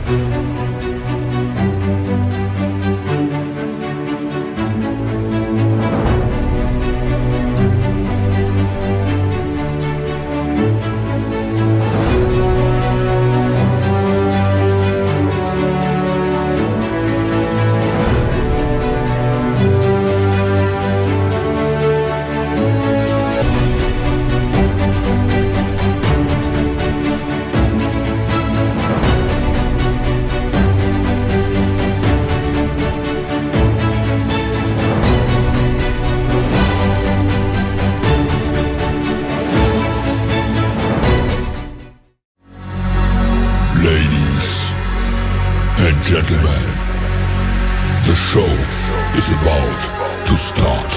Ladies and gentlemen, the show is about to start.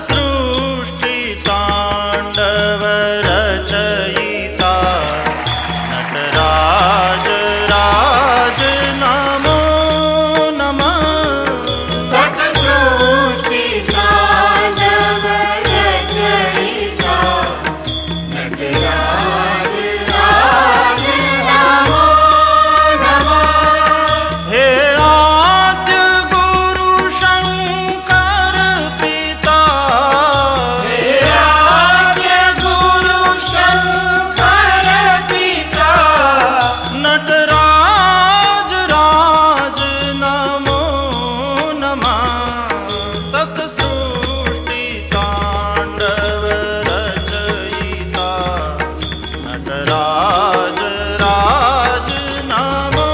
सृष्टि तांडव रचयिता नटराज राज नमो नमः। सृष्टि तांडव रचयिता नटराज राज नमो नमः। हे आद्य गुरु शंकर पिता, नटराज राज नमो नमः। सृष्टि तांडव रचयिता नटराज राज नमो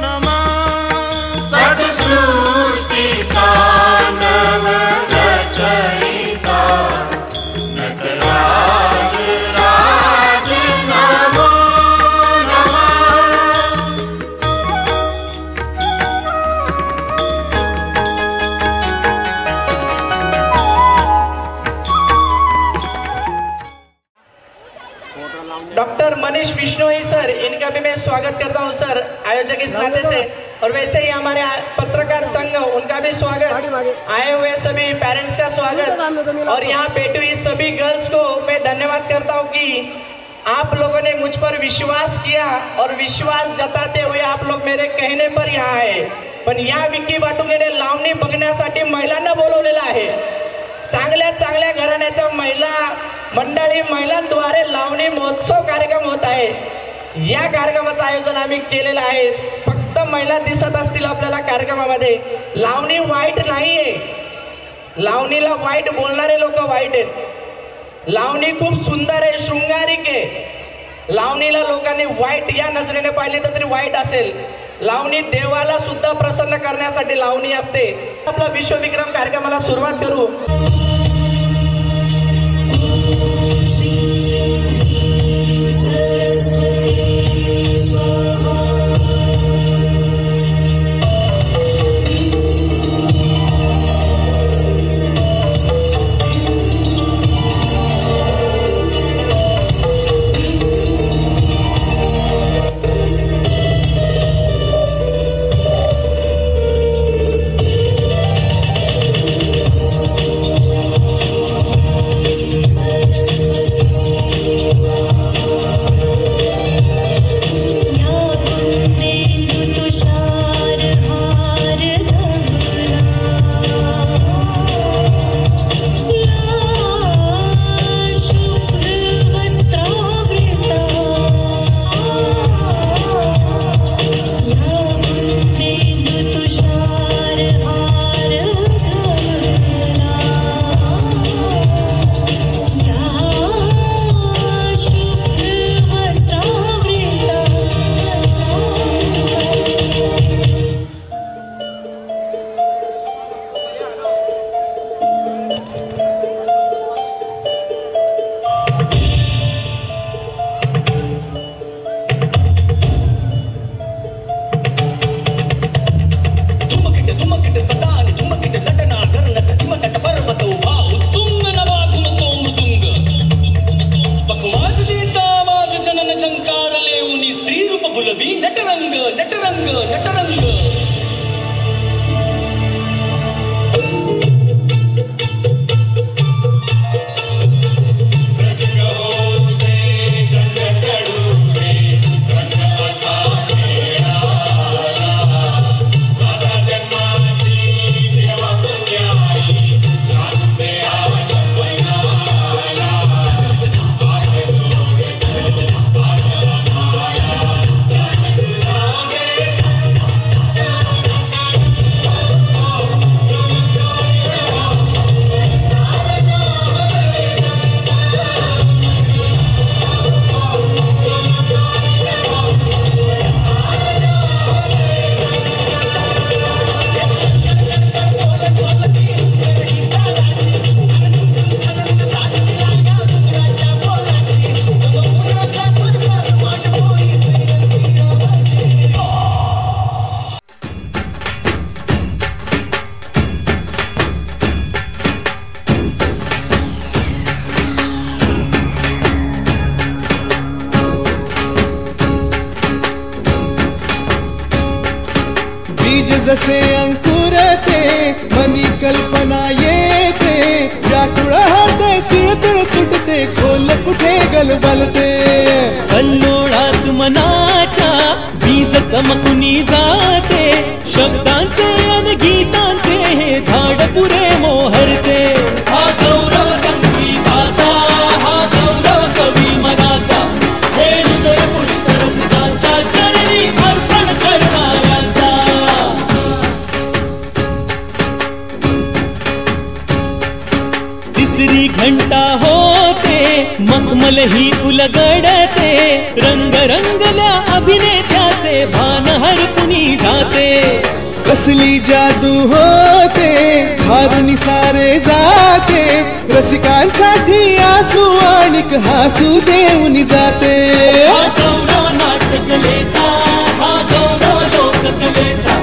नमः। सृष्टि तांडव रचयिता नटराज राज नमो डॉक्टर मनीष बिश्नोई सर, इनका भी मैं स्वागत करता हूं सर, आयोजक इस नाते से। और वैसे ही हमारे पत्रकार संघ, उनका भी स्वागत। आए हुए सभी पेरेंट्स का स्वागत। और यहाँ बैठी हुई सभी गर्ल्स को मैं धन्यवाद करता हूँ कि आप लोगों ने मुझ पर विश्वास किया और विश्वास जताते हुए आप लोग मेरे कहणे पर यहाँ आए। पण या विक्की वाटुंगेने लावणी बघण्यासाठी महिलांना बोलवलेलं आहे। चांगल्या चांगल्या घराण्याच्या महिला मंडळी, महिलांद्वारे लावणी महोत्सव कार्यक्रम होत आहे। या कार्यक्रमाचं आयोजन आम्ही केलेलं आहे। फक्त महिला दिसत असतील आपल्याला कार्यक्रमामध्ये। लावणी वाईट नाहीये, लावणीला वाईट बोलणारे लोक वाईट आहेत। लावणी खूप सुंदर आहे, शृंगारिक आहे। लावणीला लोकांनी वाईट या नजरेने पाहिले तरी वाईट असेल। लावणी देवाला सुद्धा प्रसन्न करण्यासाठी लावणी असते। आपला विश्वविक्रम कार्यक्रमाला सुरुवात करू। जसे अंकुरते मनी कल्पना येते व्याकुळ होते तिळतिळ तुटते खोल कुठे गलबलते कल्लोळात मनाच्या बीज चमकुनी जाते शब्दांचे अन गीतांचे हे झाड पुरे मोहरते हा गौरव संगीताचा हा गौरव कवी मनाचा हे हृदय पुष्करसिकांच्या चरणी अर्पण करणाऱ्यांचा तिसरी घंटा होते मखमल ही उलगडते रंग रंगल्या अभिनेत्याचे भान हरपुनी जाते कसली जादू होते हारुनी सारे जाते रसिकांसाठी आसू आणिक हासू देऊन जाते हा गौरव नाट्यकलेचा हा गौरव लोककलेचा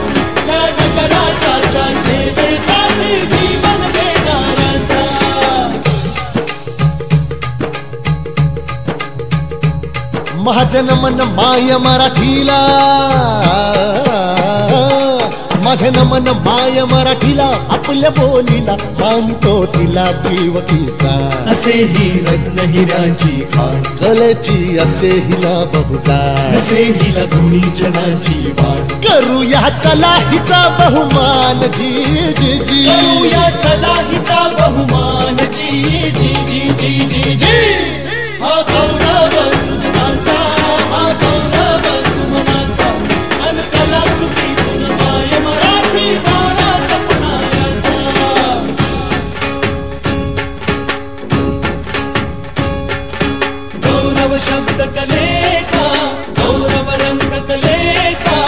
या नटराजाच्या सेवेसाठी जीवन देणाऱ्यांचा महाजन मन माय मराठीला माझे नमन माय मराठीला आपल्या बोलीला मानितो तिला जीव तिचा असे ही रत्न हिराची खाण कलेची असे हिला बहुजाण असे हिला दोन्ही जनाची वाण करूया चला हिचा बहुमान जी जी जी करूया चला हिचा बहुमान जी जी जी जी जी जी हा गौरव सुजनांचा हा गौरव सुमनांचा अन कलाकृतीतून माय मराठी गाणा जपणाऱ्याचा गौरव शब्द कलेचा गौरव रंग कलेचा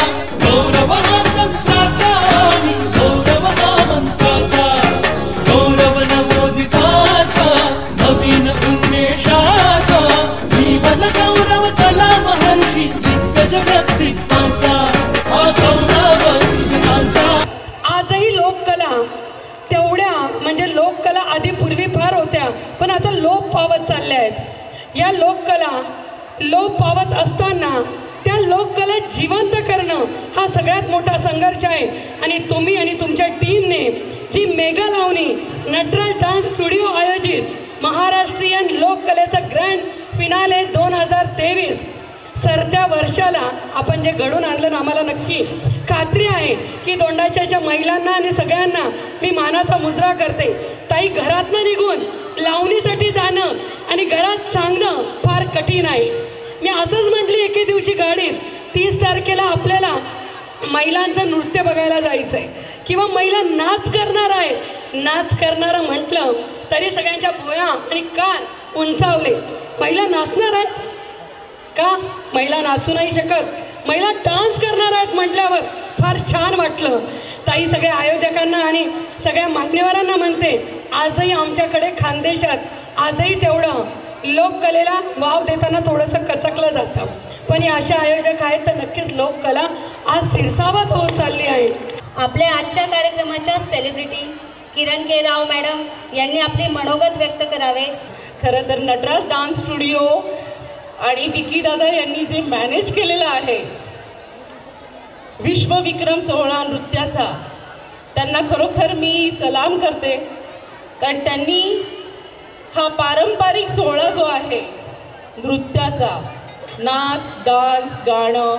गौरव हा तंत्राचा आणि गौरव हा मंत्राचा गौरव नवोदिताचा नवीन उन्मेषाचा जीवन गौरव कला महर्षी दिग्गज व्यक्तित्वाचा हा गौरव सुजनांचा आजही लोककला तेवढ्या म्हणजे लोककला आधी पूर्वी फार होत्या पण आता लोप पावत चालल्या आहेत या लोककला लोप पावत असताना त्या लोककला जिवंत करणं हा सगळ्यात मोठा संघर्ष आहे आणि तुम्ही आणि तुमच्या टीमने जी मेगा लावणी नटराज डान्स स्टुडिओ आयोजित महाराष्ट्रीयन लोककलेचा ग्रँड फिनाले 2023 सरत्या वर्षाला आपण जे घडून आणलं ना आम्हाला नक्की खात्री आहे की दोंडाच्याच्या महिलांना आणि सगळ्यांना मी मानाचा मुजरा करते ताई घरातनं निघून लावणीसाठी जाणं आणि घरात सांगणं फार कठीण आहे मी असंच म्हटली एके दिवशी गाडीत 30 तारखेला आपल्याला महिलांचं नृत्य बघायला जायचं आहे किंवा महिला नाच करणार आहे नाच करणारं म्हटलं तरी सगळ्यांच्या भुया आणि कान उंचावले महिला नाचणार आहेत का महिला नाचू नाही शकत महिला डान्स करणार आहेत म्हटल्यावर फार छान वाटलं ताई सगळ्या आयोजकांना आणि सगळ्या मान्यवरांना म्हणते आजही आमच्याकडे खानदेशात आजही तेवढं लोककलेला वाव देताना थोडंसं कचकलं जातं पण या अशा आयोजक आहेत तर नक्कीच लोककला आज सिरसावत होत चालली आहे आपल्या आजच्या कार्यक्रमाच्या सेलिब्रिटी किरण के राव मॅडम यांनी आपले मनोगत व्यक्त करावे खरं तर नटराज डान्स स्टुडिओ आणि विकी दादा यांनी जे मॅनेज केलेलं आहे विश्वविक्रम सोहळा नृत्याचा त्यांना खरोखर मी सलाम करते कारण त्यांनी हा पारंपरिक सोहळा जो आहे नृत्याचा नाच डान्स गाणं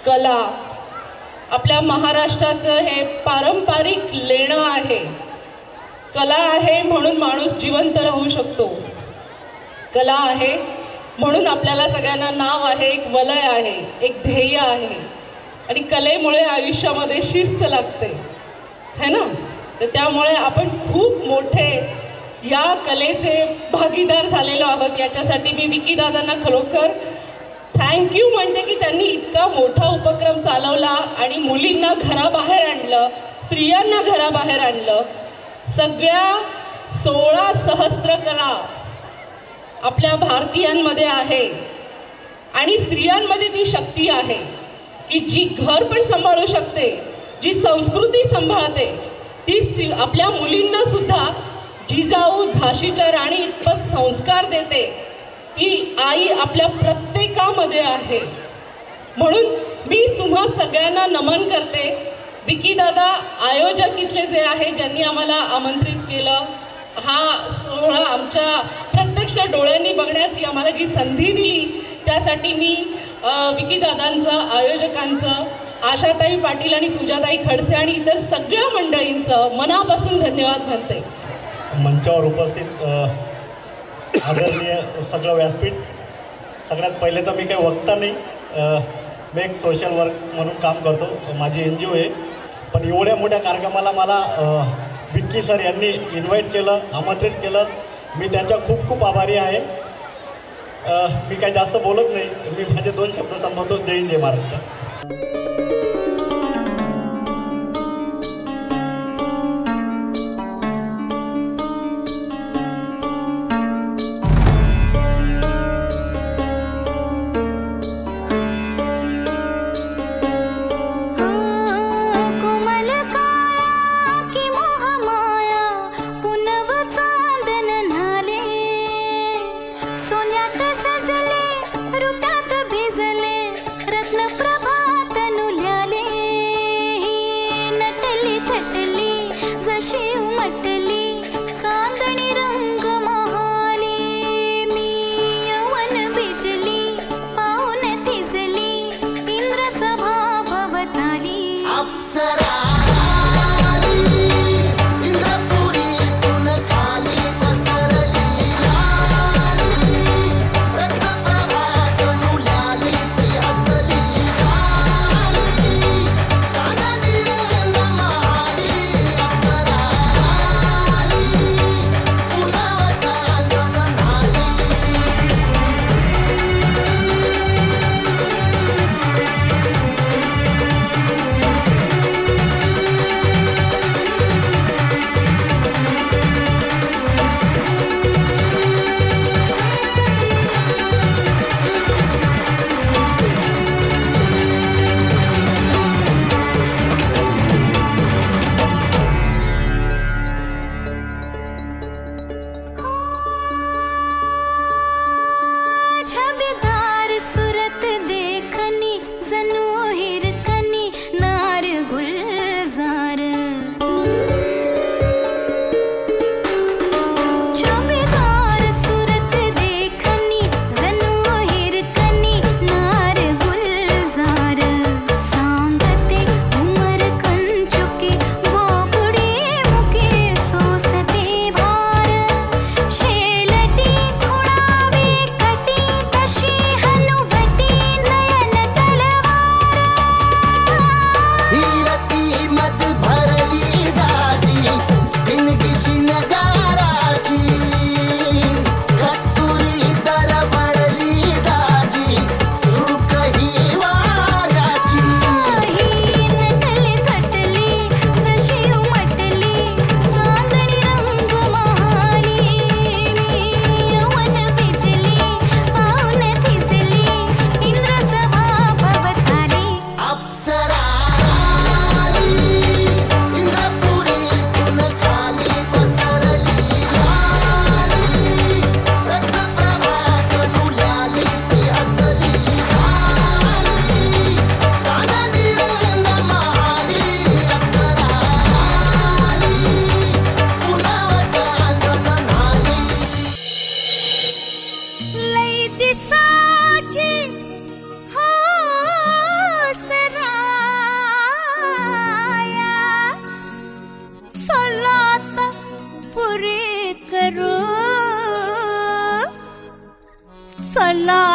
कला आपल्या महाराष्ट्राचं हे पारंपरिक लेणं आहे कला आहे म्हणून माणूस जिवंत राहू शकतो कला आहे म्हणून आपल्याला सगळ्यांना नाव आहे एक वलय आहे एक ध्येय आहे आणि कलेमुळे आयुष्यामध्ये शिस्त लागते है ना तर त्यामुळे आपण खूप मोठे या कलेचे भागीदार झालेलो आहोत याच्यासाठी मी विकी दादांना खरोखर थँक्यू म्हणते की त्यांनी इतका मोठा उपक्रम चालवला आणि मुलींना घराबाहेर आणलं स्त्रियांना घराबाहेर आणलं सगळ्या 16 सहस्त्र कला आपल्या भारतीयांमध्ये आहे आणि स्त्रियांमध्ये ती शक्ती आहे की जी घर पण सांभाळू शकते जी संस्कृती सांभाळते ती आपल्या मुलींना सुद्धा जिजाऊ झाशीच्या राणी इतपत संस्कार देते ती आई आपल्या प्रत्येकामध्ये आहे म्हणून मी तुम्हा सगळ्यांना नमन करते विकी दादा आयोजक इथले जे आहे ज्यांनी आम्हाला आमंत्रित केलं, हा सोहळा आमच्या प्रत्यक्ष डोळ्यांनी बघण्याची आम्हाला जी संधी दिली त्यासाठी मी विकी दादांचं, आयोजकांचं, आशाताई पाटील आणि पूजाताई खडसे आणि इतर सगळ्या मंडळींचं मनापासून धन्यवाद म्हणते. मंचावर उपस्थित आदरणीय सगळं व्यासपीठ, सगळ्यात पहिले तर मी काही वक्ता नाही, मी एक सोशल वर्क म्हणून काम करतो, माझी NGO आहे. पण एवढ्या मोठ्या कार्यक्रमाला मला विक्की सर यांनी इन्व्हाइट केलं, आमंत्रित केलं, मी त्यांच्या खूप खूप आभारी आहे. मी काही जास्त बोलत नाही, मी माझे 2 शब्द संबोधतो. जय हिंद, जय महाराष्ट्र.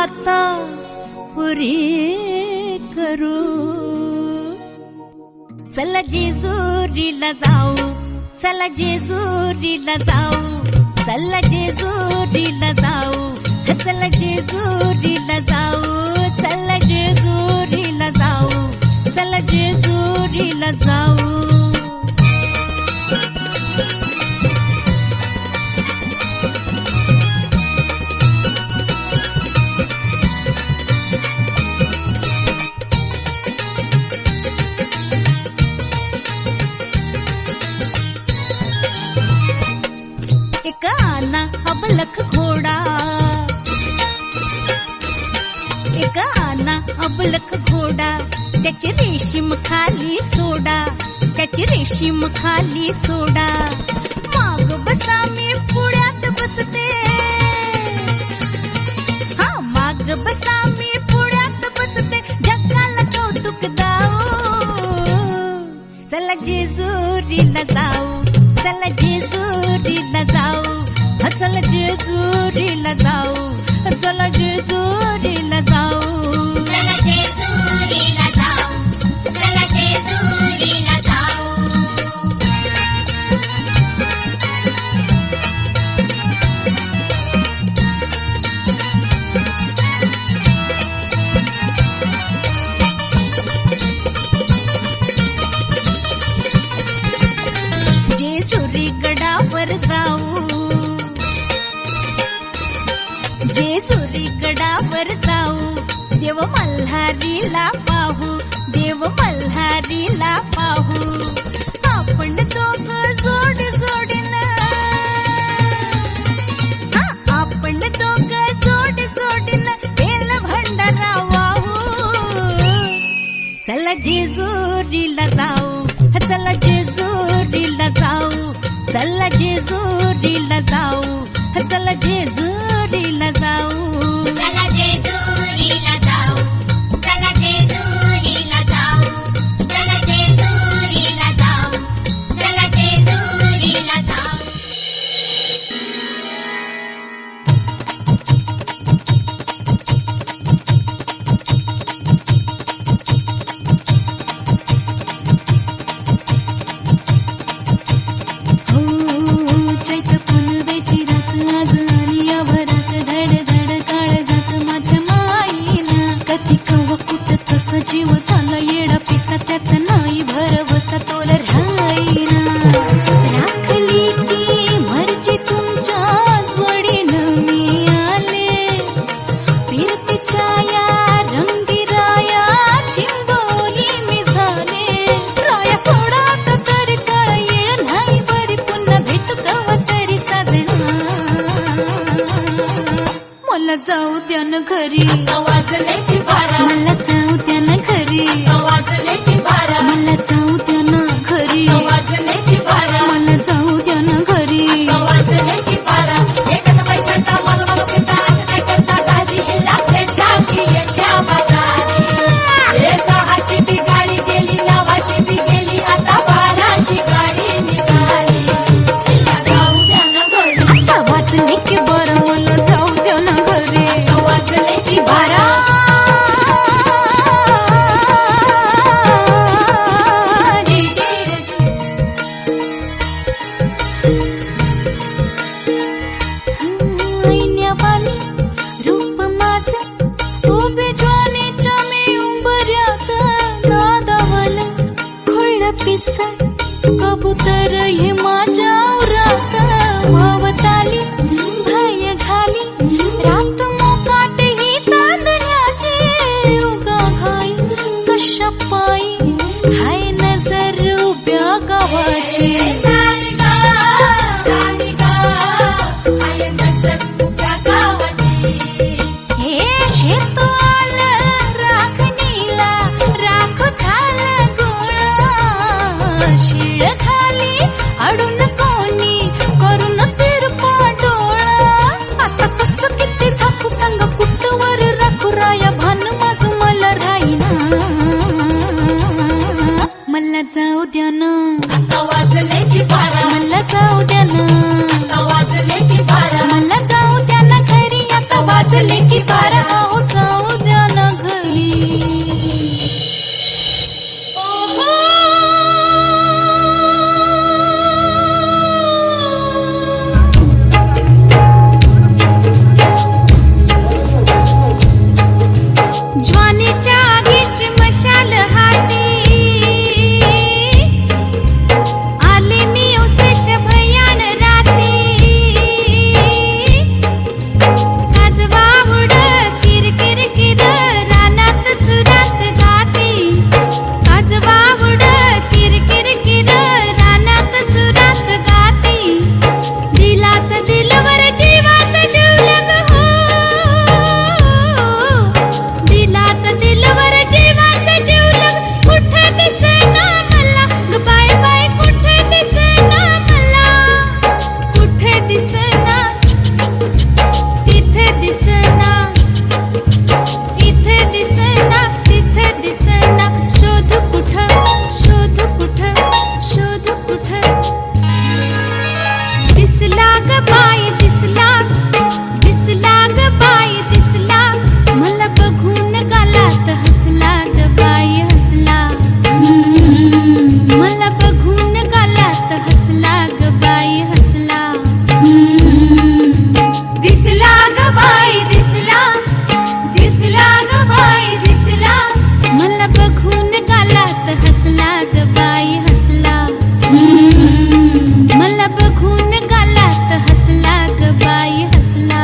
आता पुरी करू. चला जेजुरीला जाऊ, चला जेजुरीला जाऊ, चला जेजुरीला जाऊ, चला जेजुरीला जाऊ, चला जेजुरीला जाऊ, चला जेजुरीला जाऊ. एक आना अबलख घोडा, एक आना अबलख घोडा, त्याची रेशीम खाली सोडा, त्याची रेशीम खाली सोडा. माग बसा मी पुढ्यात बसते, हा माग बसा मी पुढ्यात बसते, जगाला कौतुक दाऊ. चला जेजुरीला जाऊ, चला जेजुरीला जाऊ, चला जेजुरीला जाऊ, चला जेजुरीला जाऊ. चला जेजुरीला जाऊ, चला जेजुरीला जाऊ. जेजुरी गडावर जाऊ, जेजुरी गडावर जाऊ, देव मल्हारीला पाहू, देव मल्हारीला पाहू. आपण दोघ जोडी जोडीनं, हा आपण दोघ जोडी जोडीनं केलं भंडारा वाहू. चला जेजुरीला जाऊ, चला जेजुरीला जाऊ, चला जेजुरीला जाऊ, चला जेजुरीला जाऊ. चला जेजुरीला जाऊ, चला जेजुरीला जाऊ, चला जेजुरीला जाऊ, चला जेजुरीला जाऊ. चैत फुलवेची रात आज आली या भरात, धड धड काळ जात माझ्या माईना. कधी कव कुठ तसं जीव झाला येडा पिसा, त्याचा नाही भरवसा तोल राहीना. राखली ती मर्जी तुमच्या जोडीनं मी आले, फिरतीच्या या रंगीराया चिंबोली मी झाले. राया सोडात तर काळ येळ नाही बरी, पुन्हा भेटू कवा तरी साजना. मला जाऊ द्या न घरी, वाजल्याची बारा, मला जाऊ द्या न घरी, वाजल्याची बारा, मला जाऊ द्या न घरी, वाजल्याची बारा, मला जाऊ द्या न घरी. वाजल्याची बारा. एकच पैशाचा मला पिता, काय करता दाजी हिला भेटा की येत्या बाजारी. एका हाती बी गाडी गेली, नावाची बी गेली, आता बाराची गाडी निघाली. तिला जाऊ द्या ना घरी, आता वाचले की बरं, मला जाऊ द्या न घरी. वाजल्याची बारा. ग बाई दिसला, दिसला ग बाई दिसला, मला बघून गालात हसला ग बाई हसला, मला बघून गालात हसला ग बाई हसला. दिसला ग बाई दिसला, दिसला ग बाई दिसला, मला बघून गालात हसला ग बाई हसला, मला बघून गालात हसला ग बाई हसला.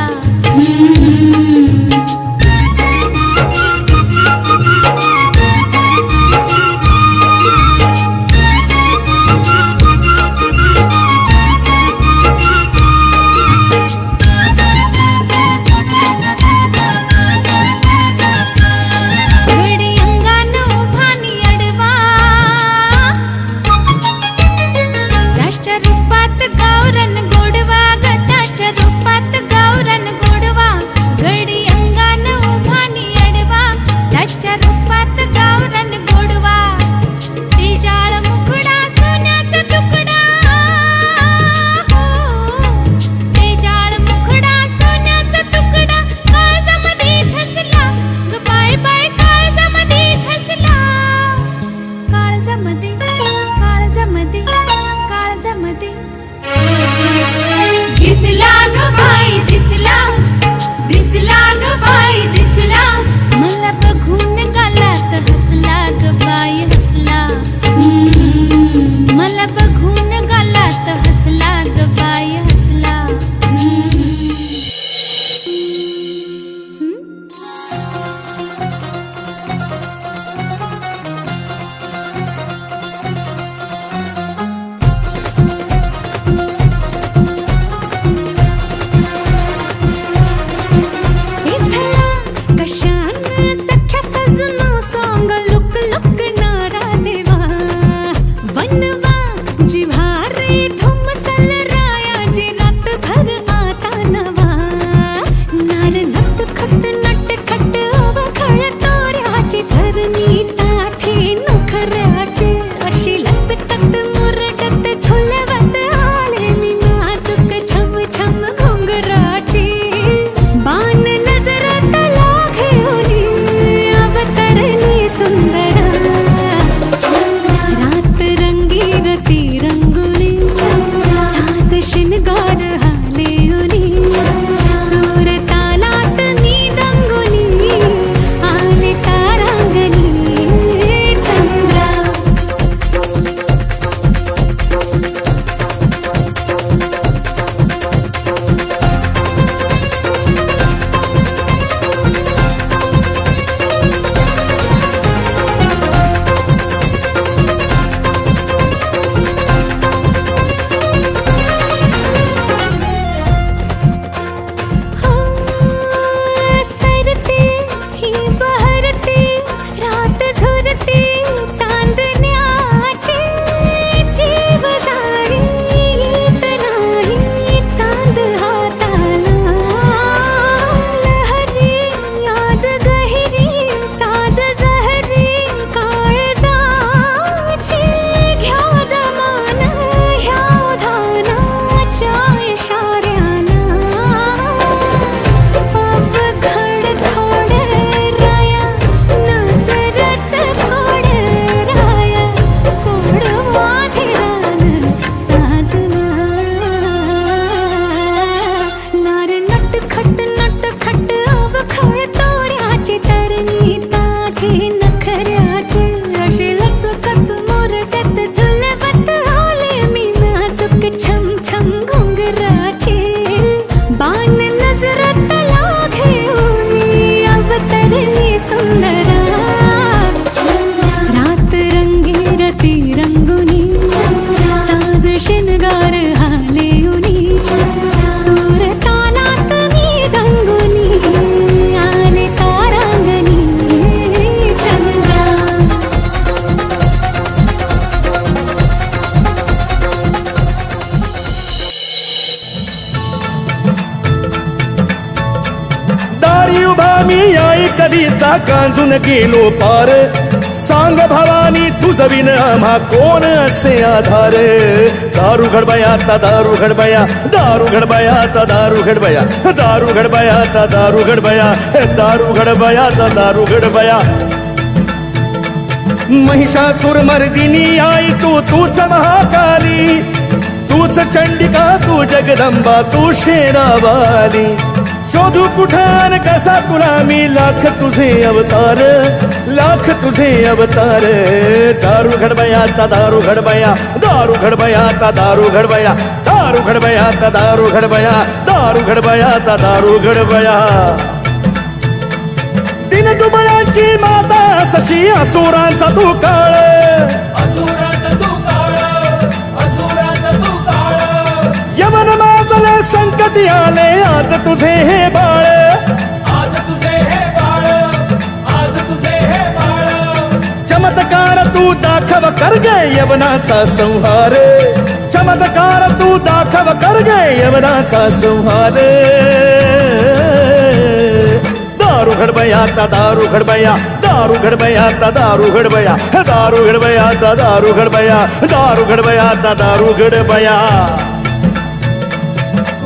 गडी अंगानं उभानी अडवा, त्याच्या रूपात गावरन गोडवा ग, त्याच्या रूपात गावरन गोडवा. गडी अंगानं उभानी अडवा, त्याच्या रूपात गावरन गोडवा. ते जाळ मुखडा सोन्याचा तुकडा, ते जाळ मुखडा सोन्याचा तुकडा, काळजामध्ये ठसला ग बाय बाय काळजामध्ये ठसला. काळजामध्ये काळजामध्ये काळजामध्ये दिसला ग बाई दिसला, दिसला ग बाई दिसला, मला बघून गालात हसला ग बाई हसला, मला बघून गालात हसला ग बाई हसला. कशान सख्या सजनो सांग लुक लुक नारा देवा, वनवा जिव्हारे धुमसल रायाची रात भर आता नवा. नार नट खट अवखळ तोऱ्याची धरणी ताठे नखऱ्याचे, अशी लचकत मुरडत झुलवत आले मी नाजूक छम छम घुंगराची. बाण नजरात लागेली अवतरली सुंदरा, रात रंगीरती रंगुली, साज शिनगार हालेउली, सूर तालात मी दंगुली, आले तारांगणी चंद्रा. सरते ही बहरते रात झुरते चांदण्याची, जीव जाणी येत नाही चांद हाताला. लहरी याद गहिरी साद जहरी काळजाची, घ्या दमान ह्या धानाच्या इशाऱ्याला. अवघड थोडे राया नजरच खोडे राया, सोडवा धिरान साजना. नार नट खट अवखळ तोऱ्याची तरणी ताठे नखऱ्याची, अशी लचकत मुरडत झुलवत आले मी नाजूक छम छम घुंगराची. बाण नजरात लागेली अवतरली सुंदरा, रात रंगीरती रंगुनी, साज शिनगार हालेउली, सूर तालात मी दंगुनी, आले तारांगणी चंद्रा. दारी उभा मी आई कधीचा कांजून गेलो पार, सांग भवानी तुझ विन आम्हा कोण असे आधार दारू घडबया ता दारू घडबया दारू घडबया ता दारू घडबया दारू घडबया ता दारू घडबया दारू घडबया ता दारू घडबया महिषासुर मर्दिनी आई तूच महाकाली तूच चंडिका तू जगदंबा तू शेरावाली शोधू कुठान कसा तुला मी लाख तुझे अवतार दारू घडबया ता दारू घडबया दारू घडबया ता दारू घडबया दारू घडबया ता दारू घडबया दारू घडबया ता दारू घडबया दिन दुबळ्यांची माता सशी असुरांचा तू काळ यमन माजले संकटी आले आज तुझे हे बाळ चमत्कार तू दाखव कर गे यवनाचा संहार चमत्कार तू दाखव कर गे यवनाचा संहार दारू घडबया ता दारू घडबया दारू घडबया ता दारू घडबया दारू घडबया ता दारू घडबया दारू घडबया ता दारू घडबया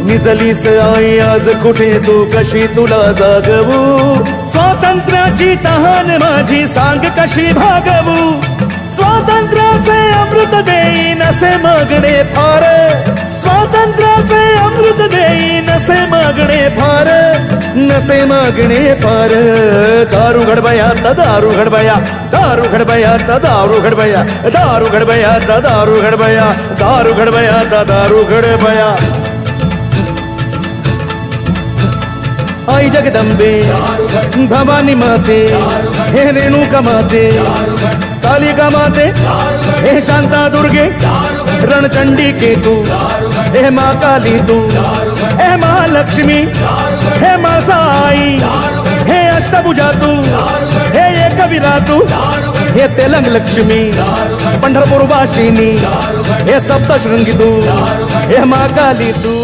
निजलीस आई आज कुठे तू कशी तुला जागवू स्वातंत्र्याची तहान माझी सांग कशी भागवू स्वातंत्र्याचे अमृत देईन असे मागणे फार स्वातंत्र्याचे अमृत देईन असे मागणे फार नसे मागणे फार दारू घडबया ता दारू घडबया दारू घडबया ता दारू घडबया दारू घडबया ता दारू घडबया दारू घडबया ता दारू घडबया आई जगदंबे भवानी माते हे रेणुका माते कालिका माते हे शांता दुर्गे रणचंडी के तू हे माँ काली तू हे महालक्ष्मी हे माँ साई हे अष्टभुजा तू हे एकवीरा तू हे तेलंग लक्ष्मी पंढरपूर वासिनी हे सप्तशृंगी तू हे माँ काली तू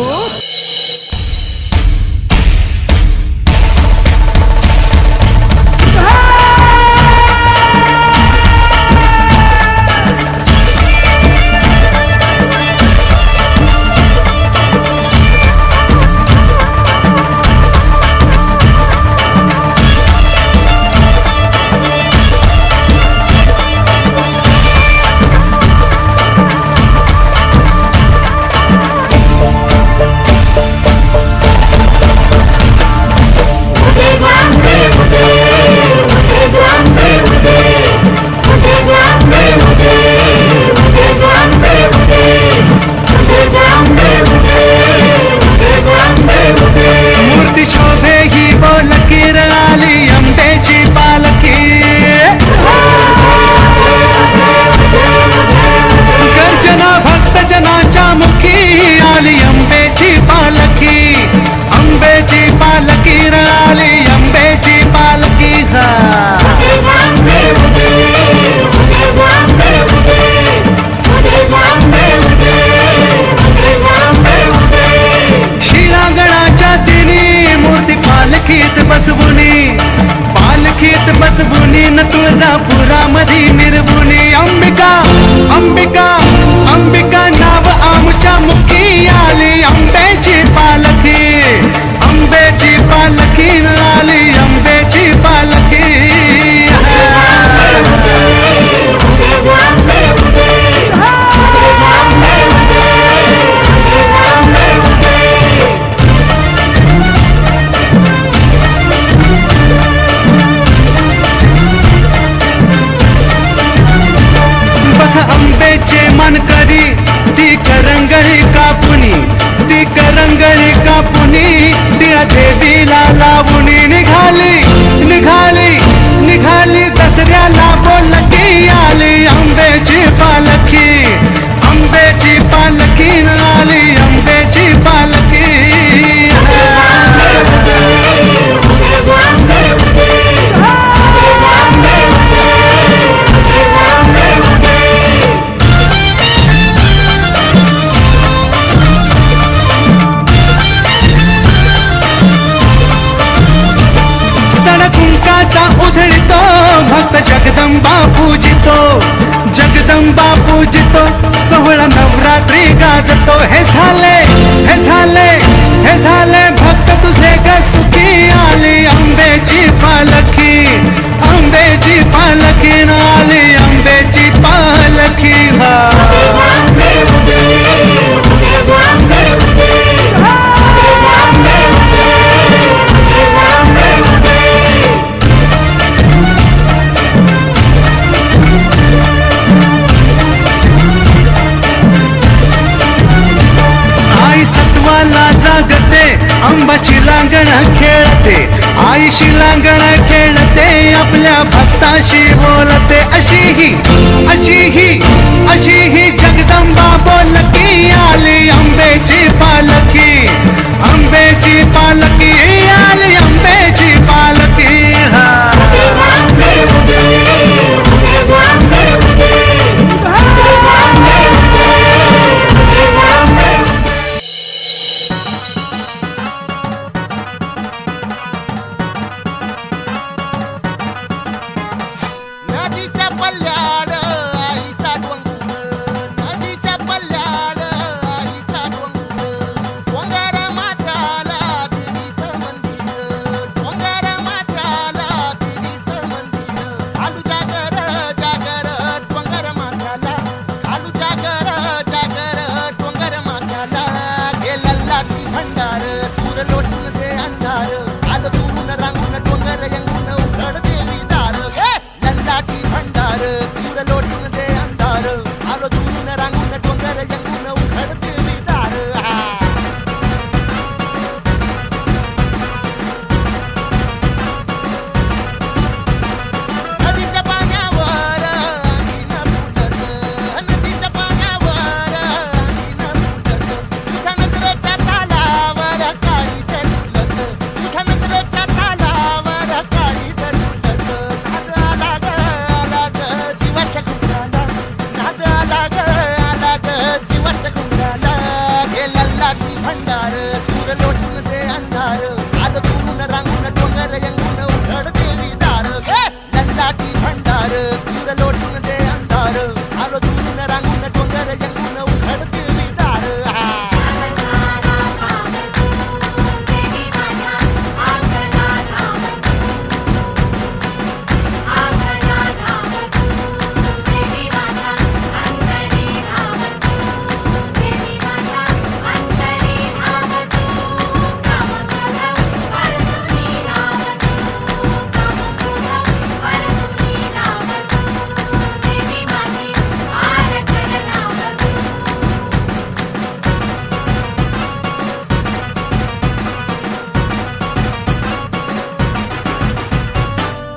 जगदंबा पूजितो, सोहळा नवरात्री गाजतो. हे झाले भक्त तुझे ग सुखी, आली अंबेची पालखी, अंबेची पालखी आली अंबेची पालखी. आई सत्वाला जागते, अंबाची लांगण खेळते, आईशी लांगण खेळते, आपल्या भक्ताशी बोलते. अशी ही जगदंबा बोलकी, आली अंबेची पालखी, अंबेची पालखी आली अंबेची पालखी. नदीच्या पल्ल्याड आईचा डोंगर, नदीच्या पल्ल्याड आईचा डोंगर, डोंगर माथ्याला देवीचं मंदिर, डोंगर माथ्याला देवीचं मंदिर. आलू जागर डोंगर माथ्याला, आलू जागर डोंगर माथ्याला. गेला लाटी भंडार दूर लोटून दे अंधार, आलं दुरून रांगून डोंगर यंगून उघड देवी दार. लाटी भंडार दूर लोटून दे अंधार, आलो दुरून रांगून डोंगर यंगून उघड देवी दार. नदीच्या पाण्यावर आईनं फुलत, नदीच्या पाण्यावर आईनं फुलत, तुझ्या नजरेच्या तालावर काळी झुलत, तुझ्या नजरेच्या तालावर काळी झुलत. नाद आला ग जीवाच्या घुंगराला, नाद आला ग जीवाच्या घुंगराला. गेला लाटी भंडार दूर लोटून दे अंधार, आलं दुरून रांगून डोंगर यंगून उघड देवी दार. लाटी भंडार दूर लोटून दे अंधार, आलो दुरून रांगून डोंगर यंगून उघड देवी दार.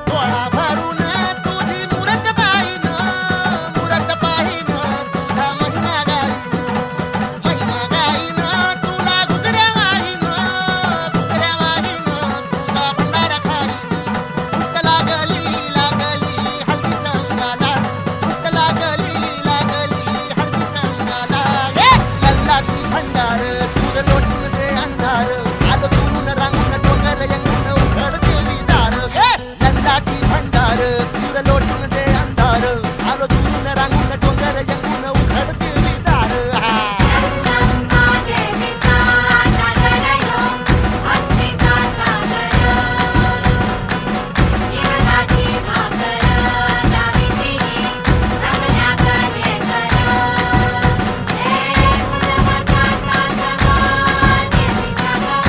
डोळा भरून तुझी मुरत पाहिनं, मुरत पाहिनं तुझा महिमा गाईनं, महिमा गाईनं तुला घुगऱ्या वाहिनं, घुगऱ्या वाहिनं तुझा भंडारा खाईनं. भूक लागली हळदी संगाला, भूक लागली हळदी संगाला. लल्लाटी भंडार दूर लोटून दे अंधार, आलो दुरून रांगून डोंगर यंगून उघड देवी दार. लल्लाटी भंडार दूर लोटून दे अंधार, आलो दुरून रांगून डोंगर यंगून उघड देवी दार. जगदंबा देवीचा सागर यो, भक्तीचा सागर, जीवनाची भाकर दाविती सगळ्या कलेकर. हे गुणवंताचा सवा देवीचा गवा,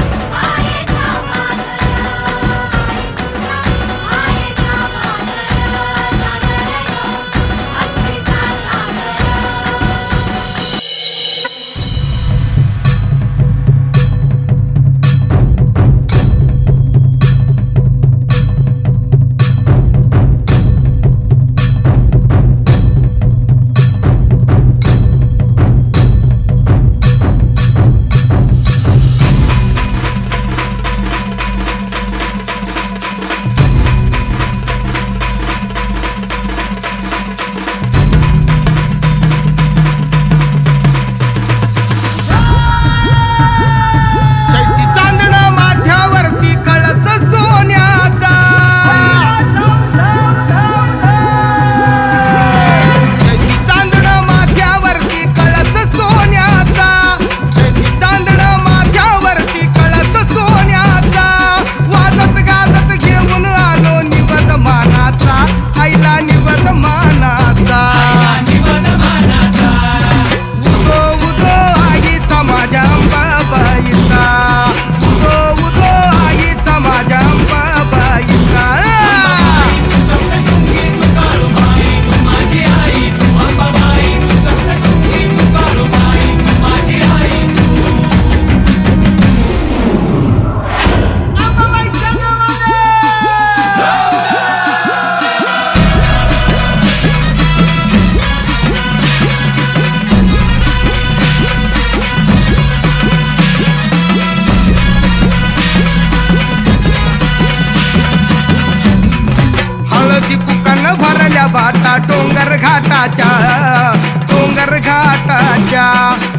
डोंगर घाटाच्या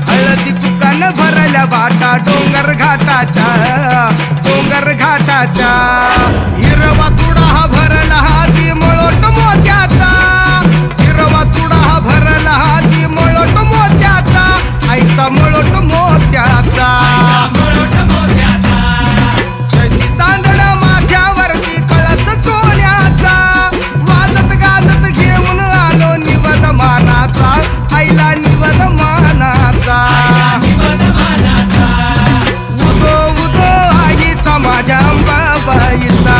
हळदी कुकान भरल्या वाटा डोंगर घाटाच्या हिरवा चुडा हा भरला हाती मळोट मोत्याचा हिरवा चुडा हा भरला हाती मळोट मोत्याचा आईचा मळोट मोत्याचा तांदळ माथ्यावरती कळस सोन्याचा वाजत गाजत घेऊन आलो निवद मानाचा आईला निवद मानाचा उदो उदो आईचा माझ्या अंबाबाईचा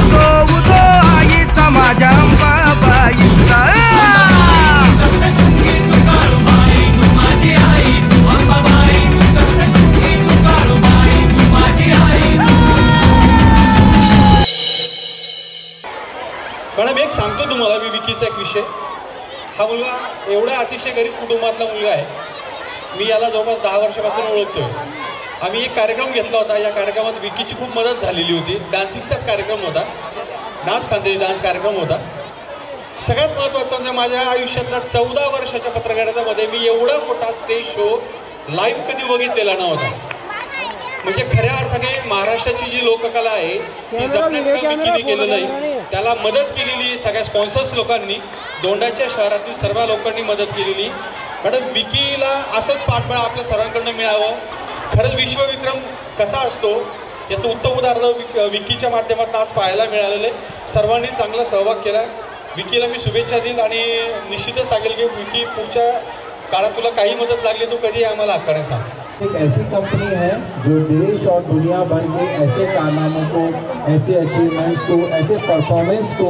उदो उदो आईचा माझ्या अंबाबाईचा मॅडम एक सांगतो तुम्हाला मी विकीचा एक विषय. हा मुलगा एवढा अतिशय गरीब कुटुंबातला मुलगा आहे. मी याला जवळपास 10 वर्षापासून ओळखतोय. आम्ही एक कार्यक्रम घेतला होता. या कार्यक्रमात विकीची खूप मदत झालेली होती. डान्सिंगचाच कार्यक्रम होता. डान्स कार्यक्रम होता. सगळ्यात महत्त्वाचं म्हणजे माझ्या आयुष्यातला 14 वर्षाच्या पत्रकारितेमध्ये मी एवढा मोठा स्टेज शो लाईव्ह कधी बघितलेला नव्हता. म्हणजे खऱ्या अर्थाने महाराष्ट्राची जी लोककला आहे ती जपण्याचं काम विकीने केलेलं आहे. त्याला मदत केलेली सगळ्या स्पॉन्सर्स लोकांनी, दोंडाच्या शहरातील सर्व लोकांनी मदत केलेली. मॅडम विकीला असंच पाठबळ आपल्या सर्वांकडनं मिळावं. खरंच विश्वविक्रम कसा असतो याचं उत्तम उदाहरण विकीच्या माध्यमातून आज पाहायला मिळालेलं आहे. सर्वांनी चांगला सहभाग केला. विकीला मी शुभेच्छा देईल आणि निश्चितच सांगेल की विकी पुढच्या काळात तुला काही मदत लागली तो कधी आम्हाला हक्काने सांग. एक ऐसी कंपनी है जो देश और दुनिया भर के ऐसे कारनामों को, ऐसे अचीवमेंट्स को, ऐसे परफॉर्मेंस को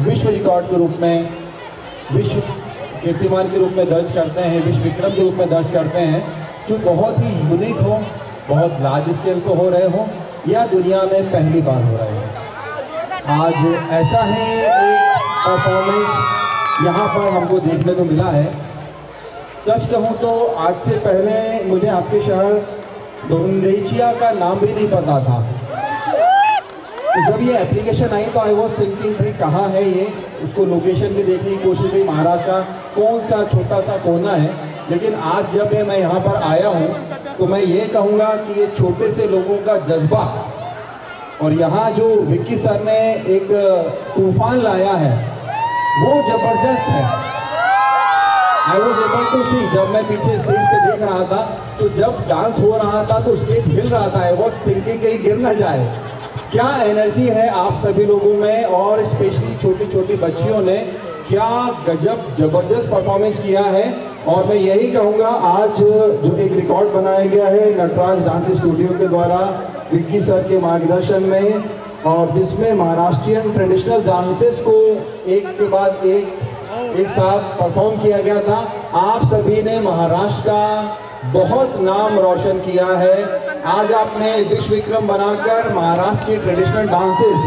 विश्व रिकॉर्ड के रूप में, विश्व कीर्तिमान के रूप में दर्ज करते हैं, विश्व विक्रम के रूप में दर्ज करते हैं, जो बहुत ही यूनिक हो, बहुत लार्ज स्केल पे हो रहे हो या दुनिया में पहली बार हो रहे हो. आज ऐसा ही एक परफॉर्मेंस यहाँ पर हमको देखने को मिला है. सच कहूँ तो आज से पहले मुझे आपके शहर डोंडेचिया का नाम भी नहीं पता था. तो जब ये एप्लीकेशन आई तो आई वॉज थिंकिंग भाई कहाँ है ये, उसको लोकेशन भी देखने की कोशिश की, महाराष्ट्र का कौन सा छोटा सा कोना है. लेकिन आज जब मैं यहाँ पर आया हूँ तो मैं ये कहूँगा कि ये छोटे से लोगों का जज्बा और यहाँ जो विक्की सर ने एक तूफान लाया है वो ज़बरदस्त है. I was able to see, जब मैं पीछे स्टेज पे देख रहा था तो जब डांस हो रहा था तो स्टेज हिल रहा था. आई वॉज थिंकिंग कहीं गिर ना जाए. क्या एनर्जी है आप सभी लोगों में और स्पेशली छोटी छोटी बच्चियों ने क्या गजब जबरदस्त परफॉर्मेंस किया है. और मैं यही कहूँगा आज जो एक रिकॉर्ड बनाया गया है नटराज डांस स्टूडियो के द्वारा विक्की सर के मार्गदर्शन में, और जिसमें महाराष्ट्रियन ट्रेडिशनल डांसेस को एक के बाद एक साथ परफॉर्म किया गया था. आप सभी ने महाराष्ट्र का बहुत नाम रोशन किया है. आज आपने विश्व विक्रम बनाकर महाराष्ट्र की ट्रेडिशनल डांसेस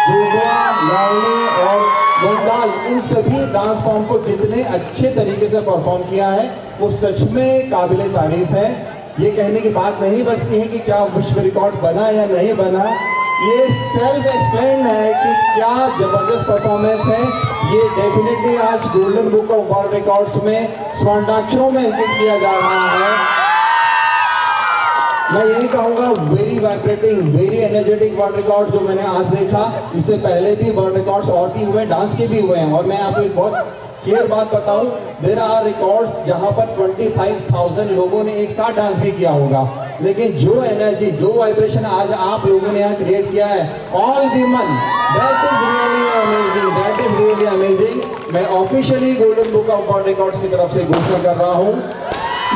जोगवा, लावणी और गोंदाल, इन सभी डांस फॉर्म को जितने अच्छे तरीके से परफॉर्म किया है वो सच में काबिले तारीफ है. ये कहने की बात नहीं बचती है कि क्या विश्व रिकॉर्ड बना या नहीं बना. ये सेल्फ एक्सप्लेन्ड है कि क्या जबरदस्त परफॉर्मेंस है. ये डेफिनेटली आज golden book of world records में स्वर्णाक्षरों में अंकित किया जा रहा है. मैं यही कहूँगा very vibrating, very energetic world record जो मैंने आज देखा. इससे पहले भी वर्ल्ड रिकॉर्ड्स और भी हुए, डांस के भी हुए हैं. और मैं आपको एक बहुत क्लियर बात बताऊं, देयर आर रिकॉर्ड्स जहां पर 25,000 लोगों ने एक साथ डांस भी किया होगा. लेकिन जो एनर्जी, जो वाइब्रेशन आज आप लोगों ने यहाँ क्रिएट किया है, all women, that is really amazing, that is really amazing. मैं officially golden book of world records की तरफ से घोषणा कर रहा हूँ.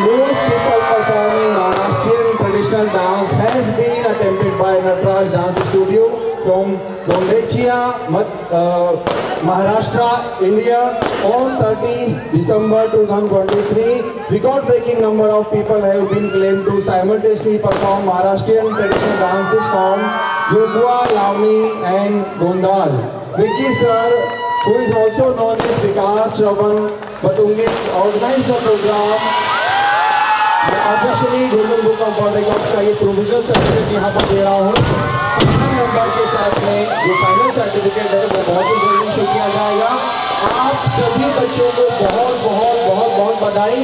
Most people performing Maharashtrian traditional dance has been attempted by Natraj Dance Studio from Dondechia, Maharashtra, India on 30 December 2023. Record-breaking number of people have been claimed to simultaneously perform Maharashtrian traditional dances from Jogwa, Lavani and Gondal. Vicky sir, who is also known as Vikas Shravan Batunge, organized the program. मैं officially golden book of world records का ये provisional certificate यहाँ पर दे रहा हूँ. 15 number के साथ में जो final certificate है वो बहुत ही जल्दी इशू किया जाएगा. आप सभी बच्चों को बहुत बहुत बहुत बहुत बधाई।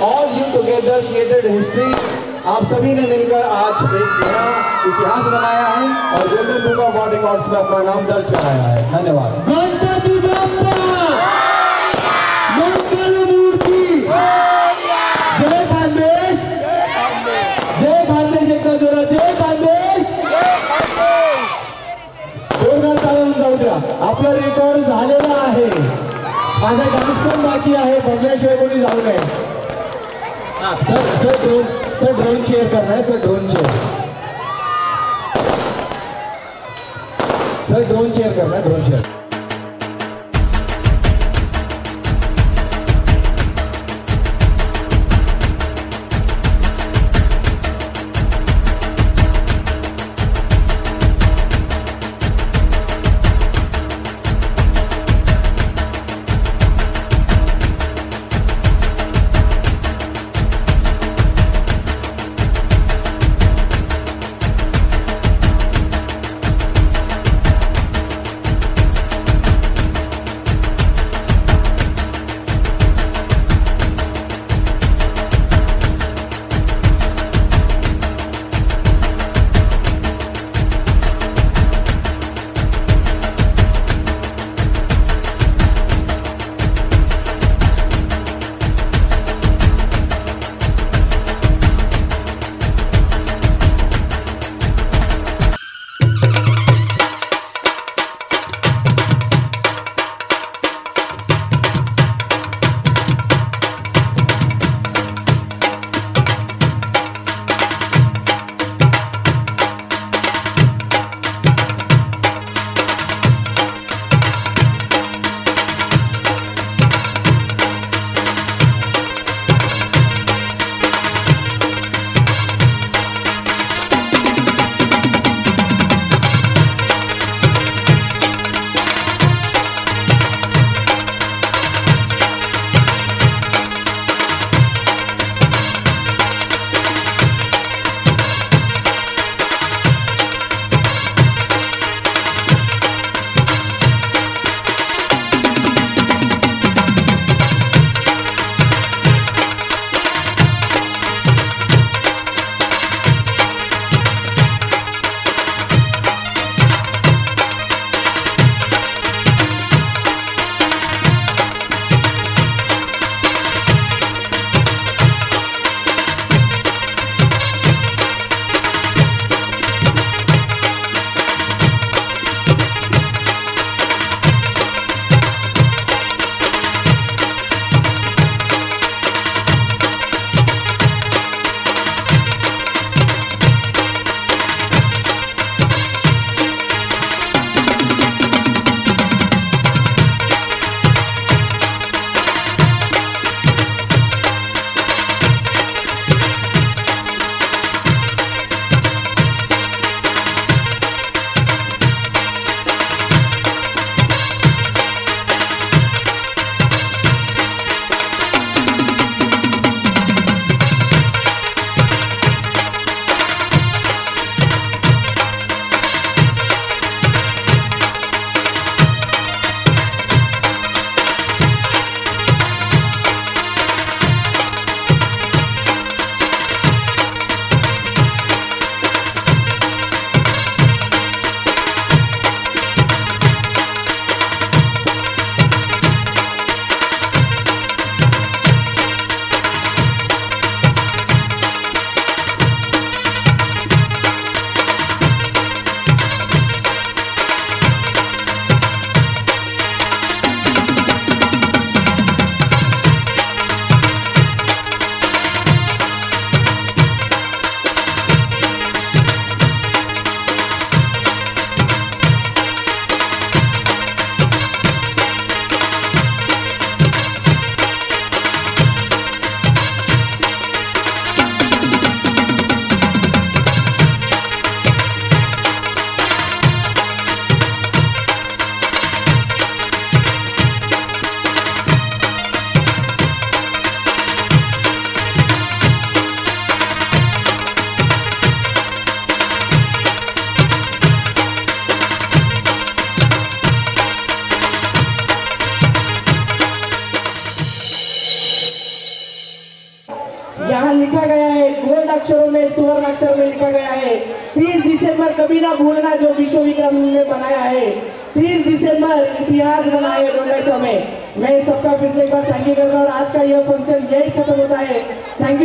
All you together created history. आप सभी ने मिलकर आज एक नया इतिहास बनाया है और golden book of world records में अपना नाम दर्ज कराया है। धन्यवाद। गणपति बाप्पा मंगल मूर्ति। जय खानदेश, जय खानदेश। एकदा जोरात जय खानदेश। जोरदार टाळ्या जाऊ द्या। आपला रेकॉर्ड झालेला आहे। माझा डान्स पण बाकी आहे, बघल्याशिवाय कोणी जाऊ नये। सर ड्रोन चेयर करना है। सर ड्रोन चेयर करना है। Drone chair. अक्षर में लिखा गया है 30 दिसंबर कभी ना भूलना जो विश्व विक्रम ने बनाया है। 30 दिसंबर इतिहास बनाए डोंडाचा में। मैं सबका फिर से एक बार थैंक यू करता हूँ और आज का यह फंक्शन यही खत्म होता है। Thank you.